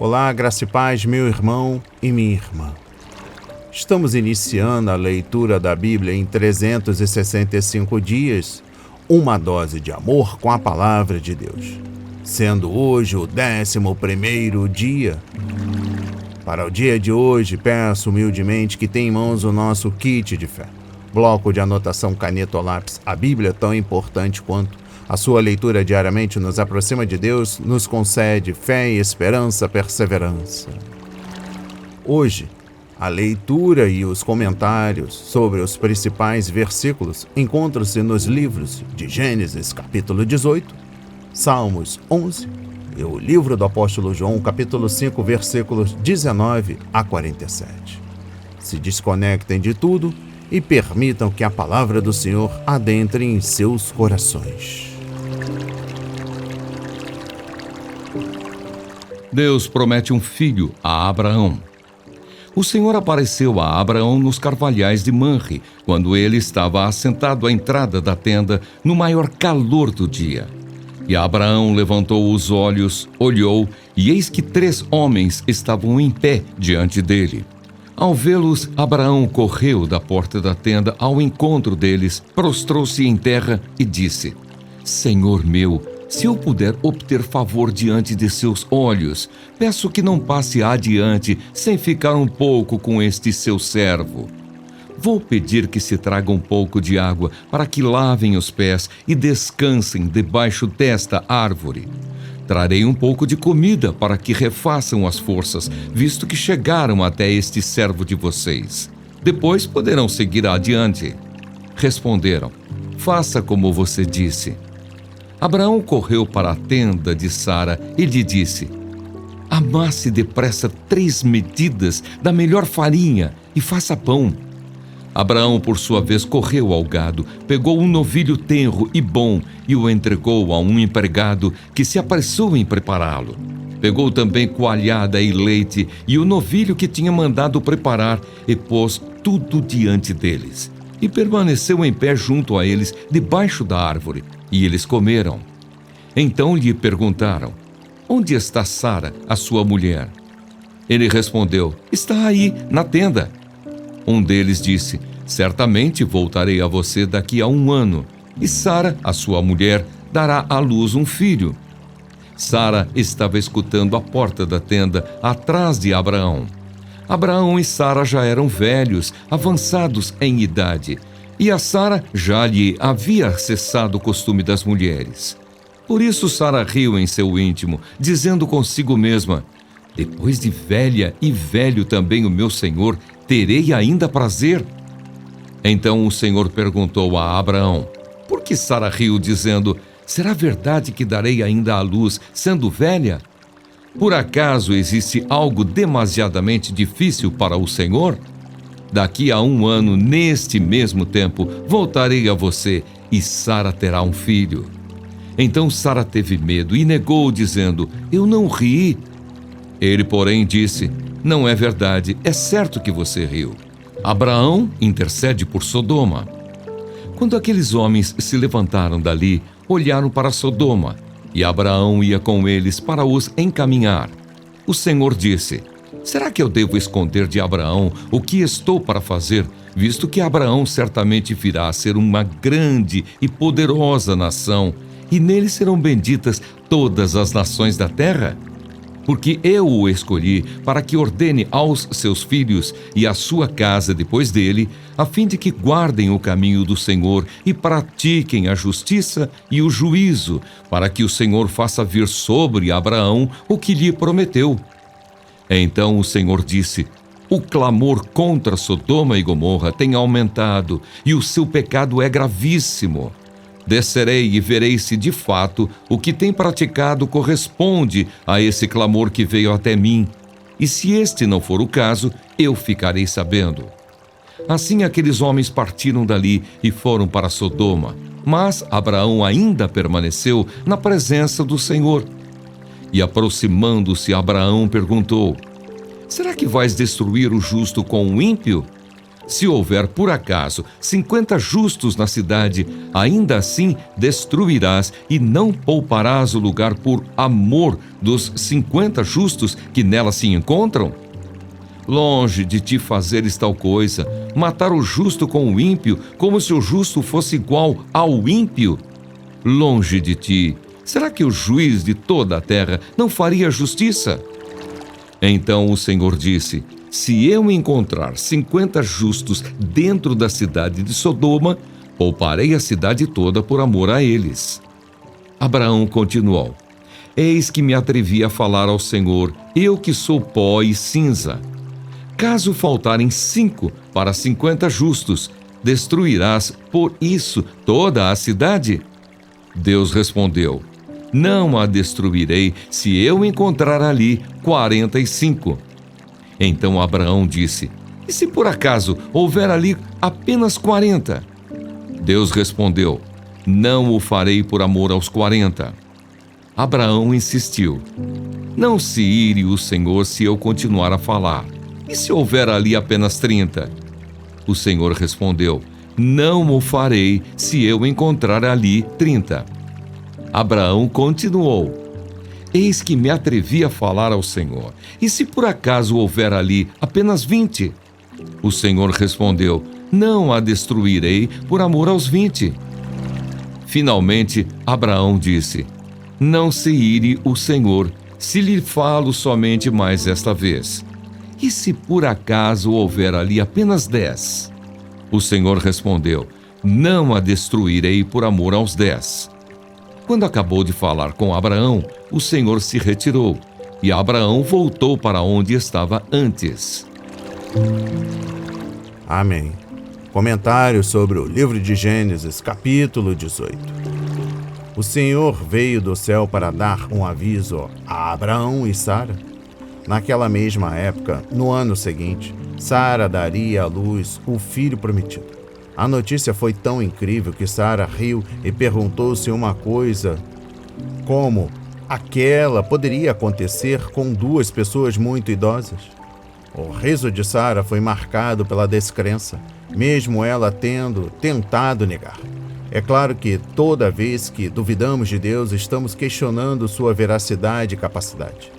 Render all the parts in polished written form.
Olá, graça e paz, meu irmão e minha irmã. Estamos iniciando a leitura da Bíblia em 365 dias, uma dose de amor com a Palavra de Deus, sendo hoje o 11º dia. Para o dia de hoje, peço humildemente que tenha em mãos o nosso kit de fé, bloco de anotação, caneta ou lápis. A Bíblia, tão importante quanto a sua leitura diariamente, nos aproxima de Deus, nos concede fé e esperança, perseverança. Hoje, a leitura e os comentários sobre os principais versículos encontram-se nos livros de Gênesis, capítulo 18, Salmos 11 e o livro do apóstolo João, capítulo 5, versículos 19 a 47. Se desconectem de tudo e permitam que a palavra do Senhor adentre em seus corações. Deus promete um filho a Abraão. O Senhor apareceu a Abraão nos carvalhais de Manre, quando ele estava assentado à entrada da tenda, no maior calor do dia. E Abraão levantou os olhos, olhou, e eis que 3 homens estavam em pé diante dele. Ao vê-los, Abraão correu da porta da tenda ao encontro deles, prostrou-se em terra e disse: Senhor meu, se eu puder obter favor diante de seus olhos, peço que não passe adiante sem ficar um pouco com este seu servo. Vou pedir que se traga um pouco de água para que lavem os pés e descansem debaixo desta árvore. Trarei um pouco de comida para que refaçam as forças, visto que chegaram até este servo de vocês. Depois poderão seguir adiante. Responderam: faça como você disse. Abraão correu para a tenda de Sara e lhe disse: amasse depressa 3 medidas da melhor farinha e faça pão. Abraão, por sua vez, correu ao gado, pegou um novilho tenro e bom e o entregou a um empregado que se apressou em prepará-lo. Pegou também coalhada e leite e o novilho que tinha mandado preparar e pôs tudo diante deles. E permaneceu em pé junto a eles, debaixo da árvore, e eles comeram. Então lhe perguntaram: onde está Sara, a sua mulher? Ele respondeu: está aí, na tenda. Um deles disse: certamente voltarei a você daqui a 1 ano, e Sara, a sua mulher, dará à luz um filho. Sara estava escutando à porta da tenda, atrás de Abraão. Abraão e Sara já eram velhos, avançados em idade, e a Sara já lhe havia cessado o costume das mulheres. Por isso Sara riu em seu íntimo, dizendo consigo mesma: depois de velha e velho também o meu senhor, terei ainda prazer? Então o Senhor perguntou a Abraão: por que Sara riu, dizendo: será verdade que darei ainda à luz, sendo velha? Por acaso existe algo demasiadamente difícil para o Senhor? Daqui a 1 ano, neste mesmo tempo, voltarei a você, e Sara terá um filho. Então Sara teve medo e negou, dizendo: eu não ri. Ele, porém, disse: não é verdade, é certo que você riu. Abraão intercede por Sodoma. Quando aqueles homens se levantaram dali, olharam para Sodoma, e Abraão ia com eles para os encaminhar. O Senhor disse: será que eu devo esconder de Abraão o que estou para fazer, visto que Abraão certamente virá a ser uma grande e poderosa nação, e nele serão benditas todas as nações da terra? Porque eu o escolhi para que ordene aos seus filhos e à sua casa depois dele, a fim de que guardem o caminho do Senhor e pratiquem a justiça e o juízo, para que o Senhor faça vir sobre Abraão o que lhe prometeu. Então o Senhor disse: o clamor contra Sodoma e Gomorra tem aumentado, e o seu pecado é gravíssimo. Descerei e verei se de fato o que tem praticado corresponde a esse clamor que veio até mim. E se este não for o caso, eu ficarei sabendo. Assim aqueles homens partiram dali e foram para Sodoma. Mas Abraão ainda permaneceu na presença do Senhor. E aproximando-se, Abraão perguntou: será que vais destruir o justo com o ímpio? Se houver por acaso 50 justos na cidade, ainda assim destruirás e não pouparás o lugar por amor dos 50 justos que nela se encontram? Longe de ti fazeres tal coisa, matar o justo com o ímpio, como se o justo fosse igual ao ímpio. Longe de ti. Será que o juiz de toda a terra não faria justiça? Então o Senhor disse: se eu encontrar 50 justos dentro da cidade de Sodoma, pouparei a cidade toda por amor a eles. Abraão continuou: eis que me atrevi a falar ao Senhor, eu que sou pó e cinza. Caso faltarem 5 para 50 justos, destruirás por isso toda a cidade? Deus respondeu: não a destruirei se eu encontrar ali 45. Então Abraão disse: e se por acaso houver ali apenas 40? Deus respondeu: não o farei por amor aos 40. Abraão insistiu: não se ire o Senhor se eu continuar a falar. E se houver ali apenas 30? O Senhor respondeu: não o farei se eu encontrar ali 30. Abraão continuou: eis que me atrevi a falar ao Senhor, e se por acaso houver ali apenas 20? O Senhor respondeu: não a destruirei por amor aos 20. Finalmente, Abraão disse: não se ire o Senhor, se lhe falo somente mais esta vez. E se por acaso houver ali apenas 10? O Senhor respondeu: não a destruirei por amor aos 10. Quando acabou de falar com Abraão, o Senhor se retirou, e Abraão voltou para onde estava antes. Amém. Comentário sobre o livro de Gênesis, capítulo 18. O Senhor veio do céu para dar um aviso a Abraão e Sara. Naquela mesma época, no ano seguinte, Sara daria à luz o filho prometido. A notícia foi tão incrível que Sara riu e perguntou-se uma coisa: como aquela poderia acontecer com 2 pessoas muito idosas? O riso de Sara foi marcado pela descrença, mesmo ela tendo tentado negar. É claro que toda vez que duvidamos de Deus, estamos questionando sua veracidade e capacidade.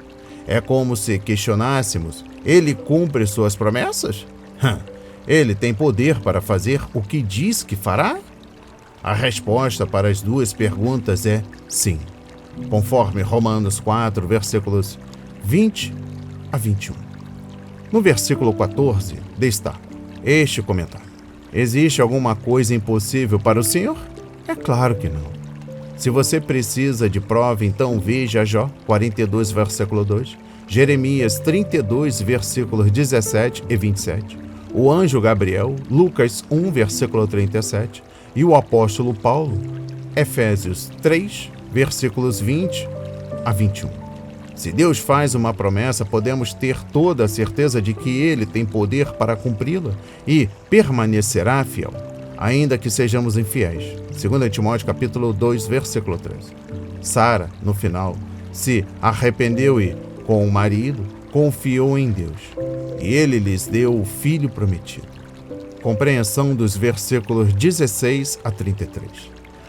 É como se questionássemos: ele cumpre suas promessas? Ele tem poder para fazer o que diz que fará? A resposta para as 2 perguntas é sim, conforme Romanos 4, versículos 20 a 21. No versículo 14, destaca este comentário: existe alguma coisa impossível para o Senhor? É claro que não. Se você precisa de prova, então veja Jó 42, versículo 2, Jeremias 32, versículos 17 e 27, o anjo Gabriel, Lucas 1, versículo 37, e o apóstolo Paulo, Efésios 3, versículos 20 a 21. Se Deus faz uma promessa, podemos ter toda a certeza de que Ele tem poder para cumpri-la e permanecerá fiel, ainda que sejamos infiéis. 2 Timóteo capítulo 2, versículo 13. Sara, no final, se arrependeu e, com o marido, confiou em Deus, e Ele lhes deu o filho prometido. Compreensão dos versículos 16 a 33.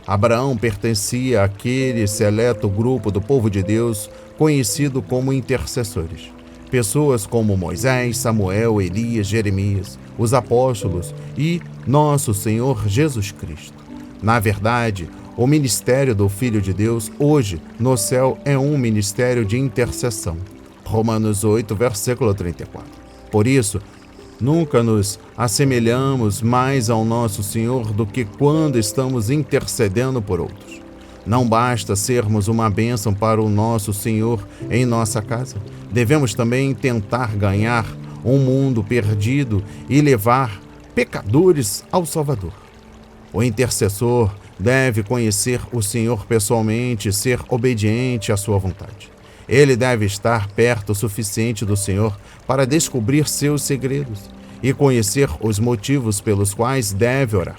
Abraão pertencia àquele seleto grupo do povo de Deus conhecido como intercessores. Pessoas como Moisés, Samuel, Elias, Jeremias, os apóstolos e nosso Senhor Jesus Cristo. Na verdade, o ministério do Filho de Deus hoje no céu é um ministério de intercessão. Romanos 8, versículo 34. Por isso, nunca nos assemelhamos mais ao nosso Senhor do que quando estamos intercedendo por outros. Não basta sermos uma bênção para o nosso Senhor em nossa casa. Devemos também tentar ganhar um mundo perdido e levar pecadores ao Salvador. O intercessor deve conhecer o Senhor pessoalmente e ser obediente à sua vontade. Ele deve estar perto o suficiente do Senhor para descobrir seus segredos e conhecer os motivos pelos quais deve orar.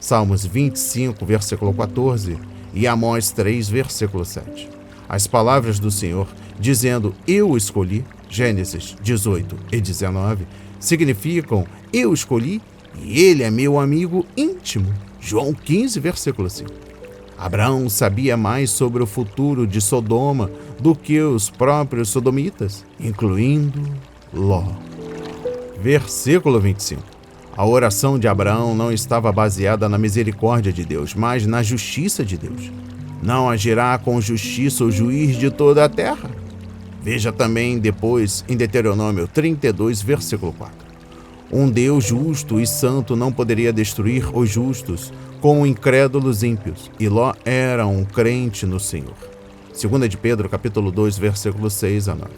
Salmos 25, versículo 14 e Amós 3, versículo 7. As palavras do Senhor, dizendo eu escolhi, Gênesis 18 e 19, significam eu escolhi e ele é meu amigo íntimo. João 15, versículo 5. Abraão sabia mais sobre o futuro de Sodoma do que os próprios sodomitas, incluindo Ló. Versículo 25. A oração de Abraão não estava baseada na misericórdia de Deus, mas na justiça de Deus. Não agirá com justiça o juiz de toda a terra? Veja também depois em Deuteronômio 32, versículo 4. Um Deus justo e santo não poderia destruir os justos com incrédulos ímpios, e Ló era um crente no Senhor. 2 de Pedro, capítulo 2, versículos 6 a 9.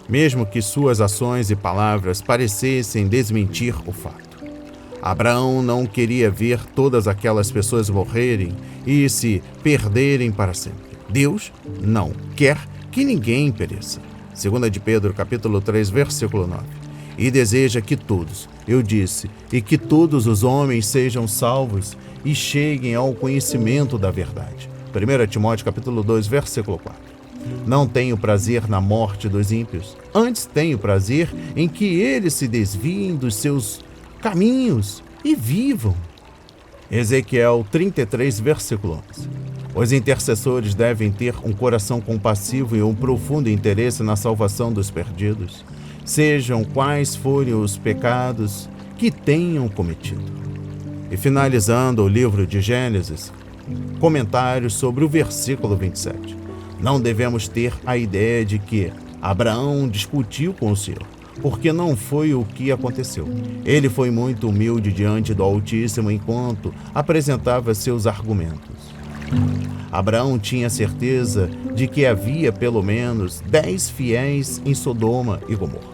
Mesmo que suas ações e palavras parecessem desmentir o fato. Abraão não queria ver todas aquelas pessoas morrerem e se perderem para sempre. Deus não quer que ninguém pereça. 2 de Pedro, capítulo 3, versículo 9. E deseja que todos, eu disse, e que todos os homens sejam salvos e cheguem ao conhecimento da verdade. 1 Timóteo, capítulo 2, versículo 4. Não tenho prazer na morte dos ímpios, antes tenho prazer em que eles se desviem dos seus caminhos e vivam. Ezequiel 33, versículo 11. Os intercessores devem ter um coração compassivo e um profundo interesse na salvação dos perdidos, sejam quais forem os pecados que tenham cometido. E finalizando o livro de Gênesis, comentários sobre o versículo 27. Não devemos ter a ideia de que Abraão discutiu com o Senhor, porque não foi o que aconteceu. Ele foi muito humilde diante do Altíssimo enquanto apresentava seus argumentos. Abraão tinha certeza de que havia pelo menos 10 fiéis em Sodoma e Gomorra.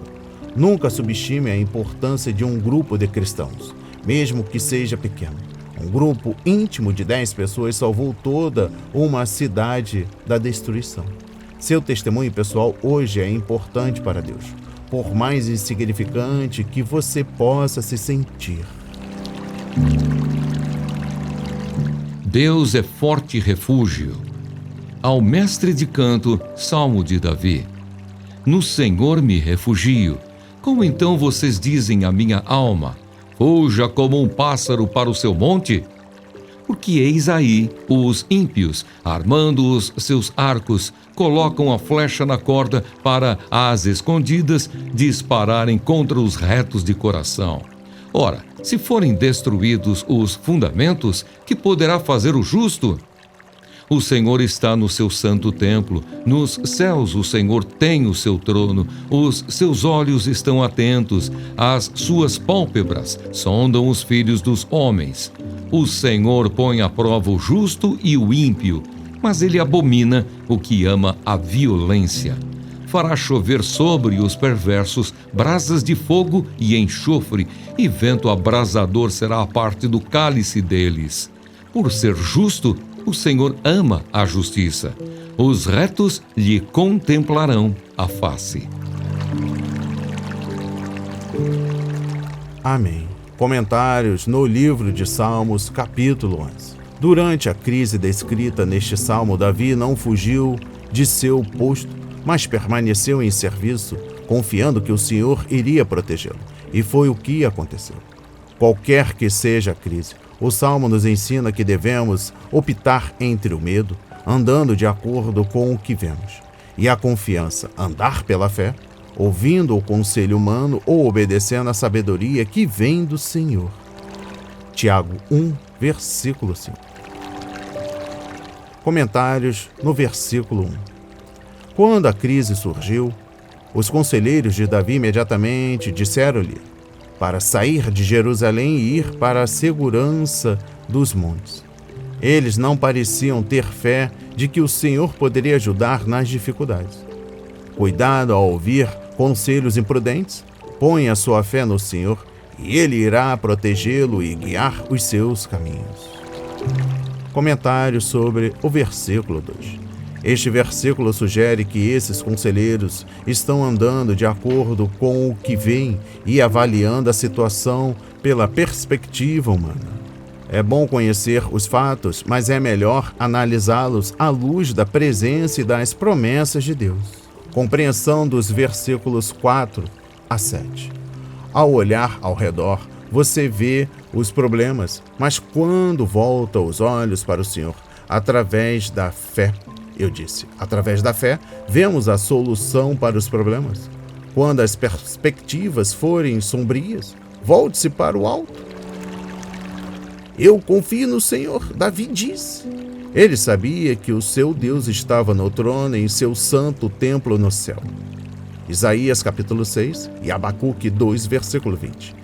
Nunca subestime a importância de um grupo de cristãos, mesmo que seja pequeno. Um grupo íntimo de 10 pessoas salvou toda uma cidade da destruição. Seu testemunho pessoal hoje é importante para Deus, por mais insignificante que você possa se sentir. Deus é forte refúgio. Ao mestre de canto, Salmo de Davi. No Senhor me refugio. Como então vocês dizem à minha alma, fuja como um pássaro para o seu monte? Porque eis aí os ímpios, armando os seus arcos, colocam a flecha na corda para, às escondidas, dispararem contra os retos de coração. Ora, se forem destruídos os fundamentos, que poderá fazer o justo? O Senhor está no seu santo templo, nos céus o Senhor tem o seu trono, os seus olhos estão atentos, as suas pálpebras sondam os filhos dos homens. O Senhor põe à prova o justo e o ímpio, mas ele abomina o que ama a violência. Fará chover sobre os perversos brasas de fogo e enxofre, e vento abrasador será a parte do cálice deles. Por ser justo, o Senhor ama a justiça. Os retos lhe contemplarão a face. Amém. Comentários no livro de Salmos, capítulo 11. Durante a crise descrita neste salmo, Davi não fugiu de seu posto, mas permaneceu em serviço, confiando que o Senhor iria protegê-lo. E foi o que aconteceu. Qualquer que seja a crise, o Salmo nos ensina que devemos optar entre o medo, andando de acordo com o que vemos, e a confiança, andar pela fé, ouvindo o conselho humano ou obedecendo à sabedoria que vem do Senhor. Tiago 1, versículo 5. Comentários no versículo 1. Quando a crise surgiu, os conselheiros de Davi imediatamente disseram-lhe para sair de Jerusalém e ir para a segurança dos montes. Eles não pareciam ter fé de que o Senhor poderia ajudar nas dificuldades. Cuidado ao ouvir conselhos imprudentes, põe a sua fé no Senhor e Ele irá protegê-lo e guiar os seus caminhos. Comentário sobre o versículo 2. Este versículo sugere que esses conselheiros estão andando de acordo com o que vem e avaliando a situação pela perspectiva humana. É bom conhecer os fatos, mas é melhor analisá-los à luz da presença e das promessas de Deus. Compreensão dos versículos 4 a 7. Ao olhar ao redor, você vê os problemas, mas quando volta os olhos para o Senhor, através da fé, eu disse, através da fé, vemos a solução para os problemas. Quando as perspectivas forem sombrias, volte-se para o alto. Eu confio no Senhor, Davi disse. Ele sabia que o seu Deus estava no trono em seu santo templo no céu. Isaías capítulo 6 e Abacuque 2, versículo 20.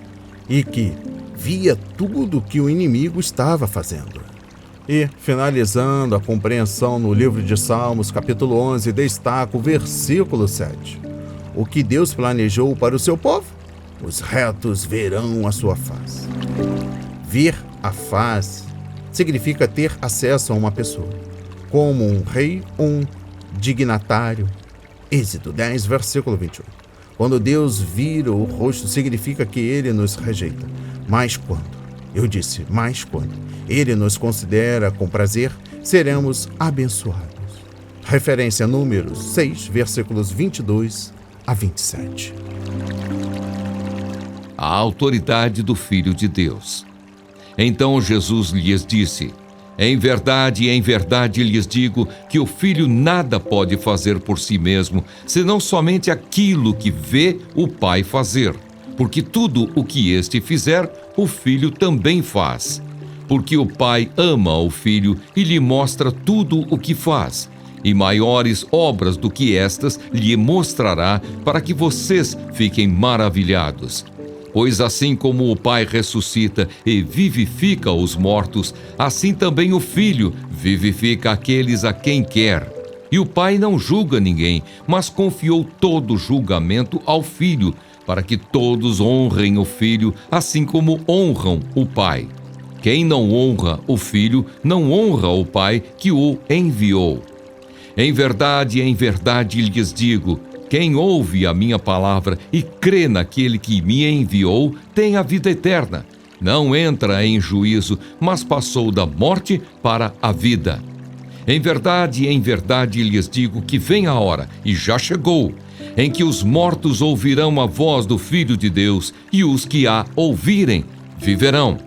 E que via tudo o que o inimigo estava fazendo. E, finalizando a compreensão no livro de Salmos, capítulo 11, destaca o versículo 7. O que Deus planejou para o seu povo? Os retos verão a sua face. Ver a face significa ter acesso a uma pessoa, como um rei ou um dignatário. Êxodo 10, versículo 28. Quando Deus vira o rosto, significa que Ele nos rejeita. Mas quando, eu disse, mas quando Ele nos considera com prazer, seremos abençoados. Referência Números 6, versículos 22 a 27. A autoridade do Filho de Deus. Então Jesus lhes disse: em verdade lhes digo que o Filho nada pode fazer por si mesmo, senão somente aquilo que vê o Pai fazer. Porque tudo o que este fizer, o Filho também faz. Porque o Pai ama o Filho e lhe mostra tudo o que faz. E maiores obras do que estas lhe mostrará, para que vocês fiquem maravilhados. Pois assim como o Pai ressuscita e vivifica os mortos, assim também o Filho vivifica aqueles a quem quer. E o Pai não julga ninguém, mas confiou todo o julgamento ao Filho, para que todos honrem o Filho, assim como honram o Pai. Quem não honra o Filho, não honra o Pai que o enviou. Em verdade lhes digo: quem ouve a minha palavra e crê naquele que me enviou, tem a vida eterna. Não entra em juízo, mas passou da morte para a vida. Em verdade lhes digo que vem a hora, e já chegou, em que os mortos ouvirão a voz do Filho de Deus, e os que a ouvirem viverão.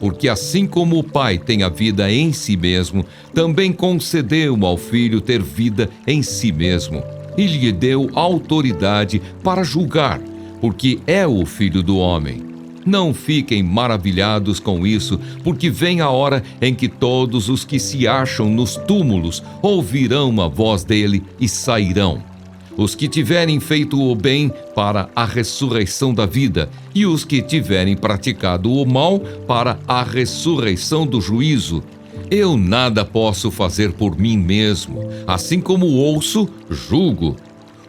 Porque assim como o Pai tem a vida em si mesmo, também concedeu ao Filho ter vida em si mesmo. E lhe deu autoridade para julgar, porque é o Filho do homem. Não fiquem maravilhados com isso, porque vem a hora em que todos os que se acham nos túmulos ouvirão a voz dele e sairão. Os que tiverem feito o bem para a ressurreição da vida, e os que tiverem praticado o mal para a ressurreição do juízo. Eu nada posso fazer por mim mesmo, assim como ouço, julgo.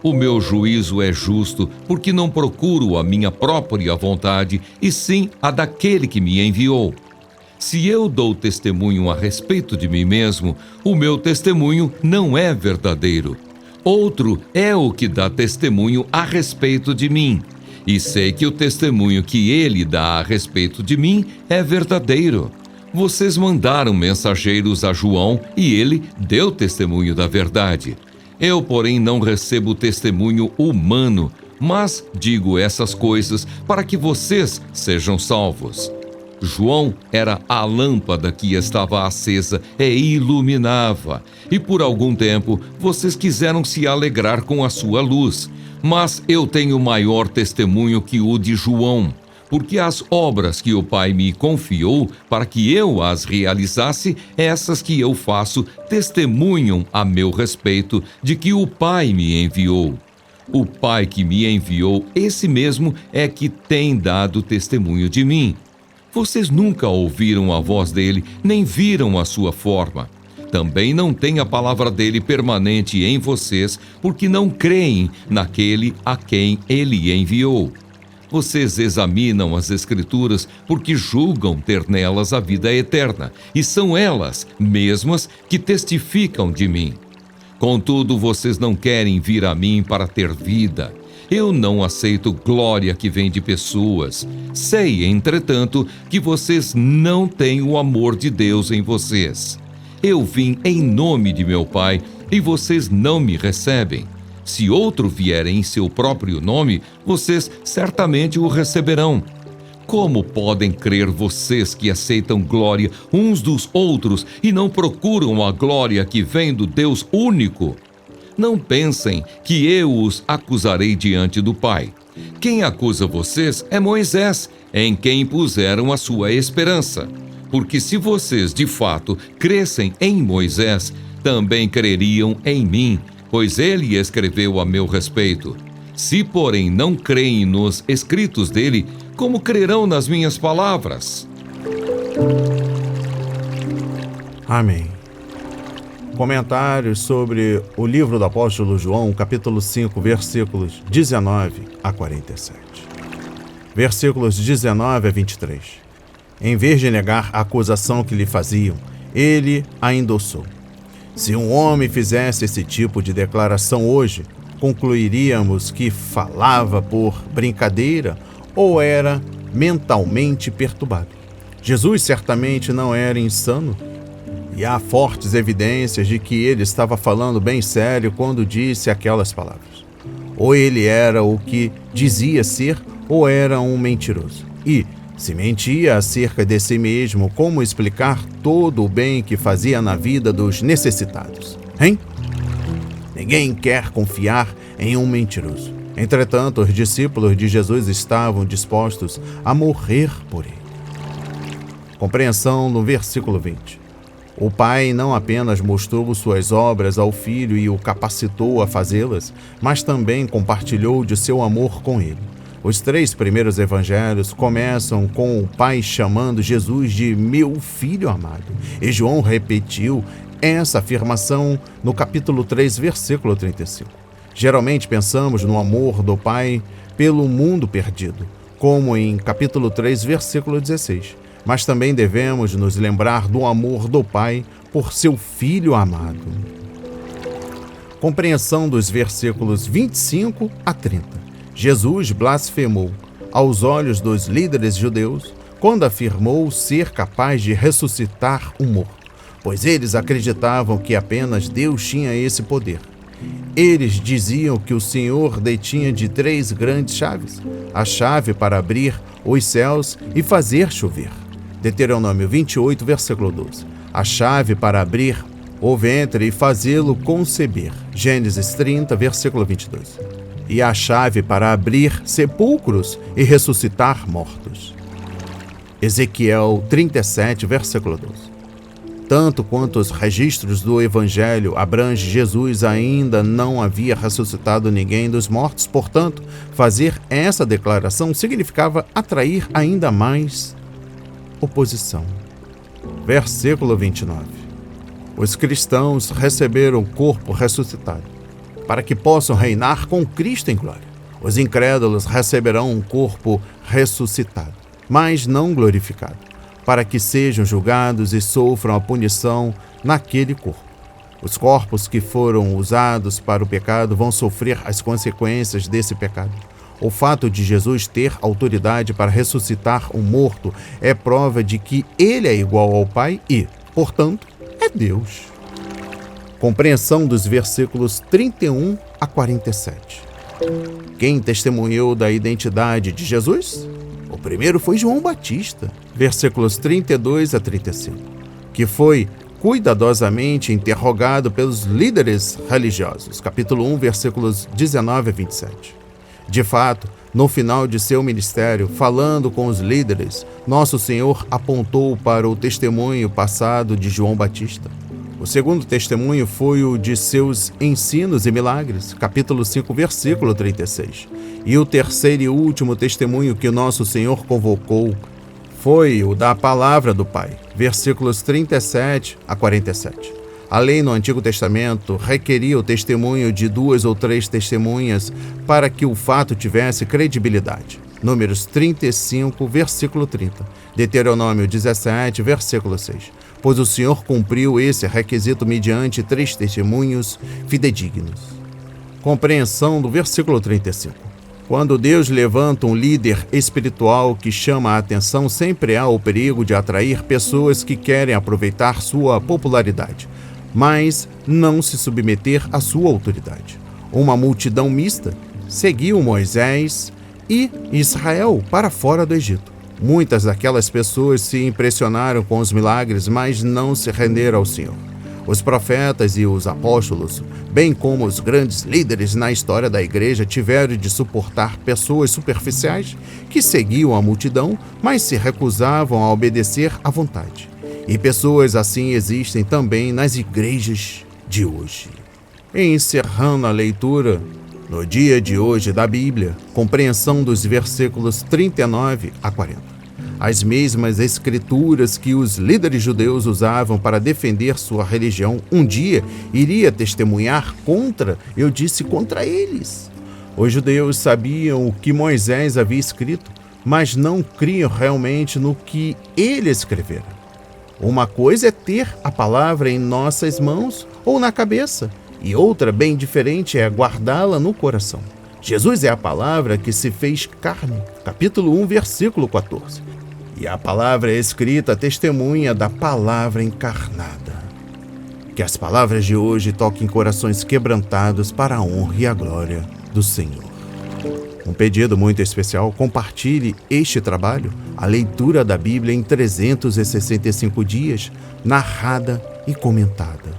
O meu juízo é justo, porque não procuro a minha própria vontade, e sim a daquele que me enviou. Se eu dou testemunho a respeito de mim mesmo, o meu testemunho não é verdadeiro. Outro é o que dá testemunho a respeito de mim, e sei que o testemunho que ele dá a respeito de mim é verdadeiro. Vocês mandaram mensageiros a João, e ele deu testemunho da verdade. Eu, porém, não recebo testemunho humano, mas digo essas coisas para que vocês sejam salvos. João era a lâmpada que estava acesa e iluminava, e por algum tempo vocês quiseram se alegrar com a sua luz. Mas eu tenho maior testemunho que o de João, porque as obras que o Pai me confiou para que eu as realizasse, essas que eu faço, testemunham a meu respeito de que o Pai me enviou. O Pai que me enviou, esse mesmo é que tem dado testemunho de mim. Vocês nunca ouviram a voz dele, nem viram a sua forma. Também não tem a palavra dele permanente em vocês, porque não creem naquele a quem ele enviou. Vocês examinam as Escrituras porque julgam ter nelas a vida eterna, e são elas mesmas que testificam de mim. Contudo, vocês não querem vir a mim para ter vida. Eu não aceito glória que vem de pessoas. Sei, entretanto, que vocês não têm o amor de Deus em vocês. Eu vim em nome de meu Pai, e vocês não me recebem. Se outro vier em seu próprio nome, vocês certamente o receberão. Como podem crer vocês que aceitam glória uns dos outros e não procuram a glória que vem do Deus único? Não pensem que eu os acusarei diante do Pai. Quem acusa vocês é Moisés, em quem puseram a sua esperança. Porque se vocês de fato crescem em Moisés, também creriam em mim, pois ele escreveu a meu respeito. Se, porém, não creem nos escritos dele, como crerão nas minhas palavras? Amém. Comentários sobre o livro do apóstolo João, capítulo 5, versículos 19 a 47. Versículos 19 a 23. Em vez de negar a acusação que lhe faziam, ele a endossou. Se um homem fizesse esse tipo de declaração hoje, concluiríamos que falava por brincadeira ou era mentalmente perturbado. Jesus certamente não era insano, e há fortes evidências de que ele estava falando bem sério quando disse aquelas palavras. Ou ele era o que dizia ser, ou era um mentiroso. E, se mentia acerca de si mesmo, como explicar todo o bem que fazia na vida dos necessitados? Hein? Ninguém quer confiar em um mentiroso. Entretanto, os discípulos de Jesus estavam dispostos a morrer por ele. Compreensão no versículo 20. O Pai não apenas mostrou suas obras ao Filho e o capacitou a fazê-las, mas também compartilhou de seu amor com ele. Os 3 primeiros evangelhos começam com o Pai chamando Jesus de meu Filho amado. E João repetiu essa afirmação no capítulo 3, versículo 35. Geralmente pensamos no amor do Pai pelo mundo perdido, como em capítulo 3, versículo 16. Mas também devemos nos lembrar do amor do Pai por seu Filho amado. Compreensão dos versículos 25 a 30. Jesus blasfemou aos olhos dos líderes judeus quando afirmou ser capaz de ressuscitar um morto, pois eles acreditavam que apenas Deus tinha esse poder. Eles diziam que o Senhor detinha de 3 grandes chaves, a chave para abrir os céus e fazer chover. Deuteronômio 28, versículo 12. A chave para abrir o ventre e fazê-lo conceber. Gênesis 30, versículo 22. E a chave para abrir sepulcros e ressuscitar mortos. Ezequiel 37, versículo 12. Tanto quanto os registros do Evangelho abrangem, Jesus ainda não havia ressuscitado ninguém dos mortos, portanto, fazer essa declaração significava atrair ainda mais oposição. Versículo 29. Os cristãos receberam o corpo ressuscitado, para que possam reinar com Cristo em glória. Os incrédulos receberão um corpo ressuscitado, mas não glorificado, para que sejam julgados e sofram a punição naquele corpo. Os corpos que foram usados para o pecado vão sofrer as consequências desse pecado. O fato de Jesus ter autoridade para ressuscitar um morto é prova de que ele é igual ao Pai e, portanto, é Deus. Compreensão dos versículos 31 a 47. Quem testemunhou da identidade de Jesus? O primeiro foi João Batista, versículos 32 a 35, que foi cuidadosamente interrogado pelos líderes religiosos, capítulo 1, versículos 19 a 27. De fato, no final de seu ministério, falando com os líderes, nosso Senhor apontou para o testemunho passado de João Batista. O segundo testemunho foi o de seus ensinos e milagres, capítulo 5, versículo 36. E o terceiro e último testemunho que nosso Senhor convocou foi o da palavra do Pai, versículos 37 a 47. A lei no Antigo Testamento requeria o testemunho de 2 ou 3 testemunhas para que o fato tivesse credibilidade. Números 35, versículo 30. Deuteronômio 17, versículo 6. Pois o Senhor cumpriu esse requisito mediante 3 testemunhos fidedignos. Compreensão do versículo 35. Quando Deus levanta um líder espiritual que chama a atenção, sempre há o perigo de atrair pessoas que querem aproveitar sua popularidade, mas não se submeter à sua autoridade. Uma multidão mista seguiu Moisés e Israel para fora do Egito. Muitas daquelas pessoas se impressionaram com os milagres, mas não se renderam ao Senhor. Os profetas e os apóstolos, bem como os grandes líderes na história da igreja, tiveram de suportar pessoas superficiais que seguiam a multidão, mas se recusavam a obedecer à vontade. E pessoas assim existem também nas igrejas de hoje. Encerrando a leitura, no dia de hoje da Bíblia, compreensão dos versículos 39 a 40. As mesmas escrituras que os líderes judeus usavam para defender sua religião, um dia iria testemunhar contra eles. Os judeus sabiam o que Moisés havia escrito, mas não criam realmente no que ele escrevera. Uma coisa é ter a palavra em nossas mãos ou na cabeça, e outra, bem diferente, é guardá-la no coração. Jesus é a palavra que se fez carne, capítulo 1, versículo 14. E a palavra escrita testemunha da palavra encarnada. Que as palavras de hoje toquem corações quebrantados para a honra e a glória do Senhor. Um pedido muito especial: compartilhe este trabalho, a leitura da Bíblia em 365 dias, narrada e comentada.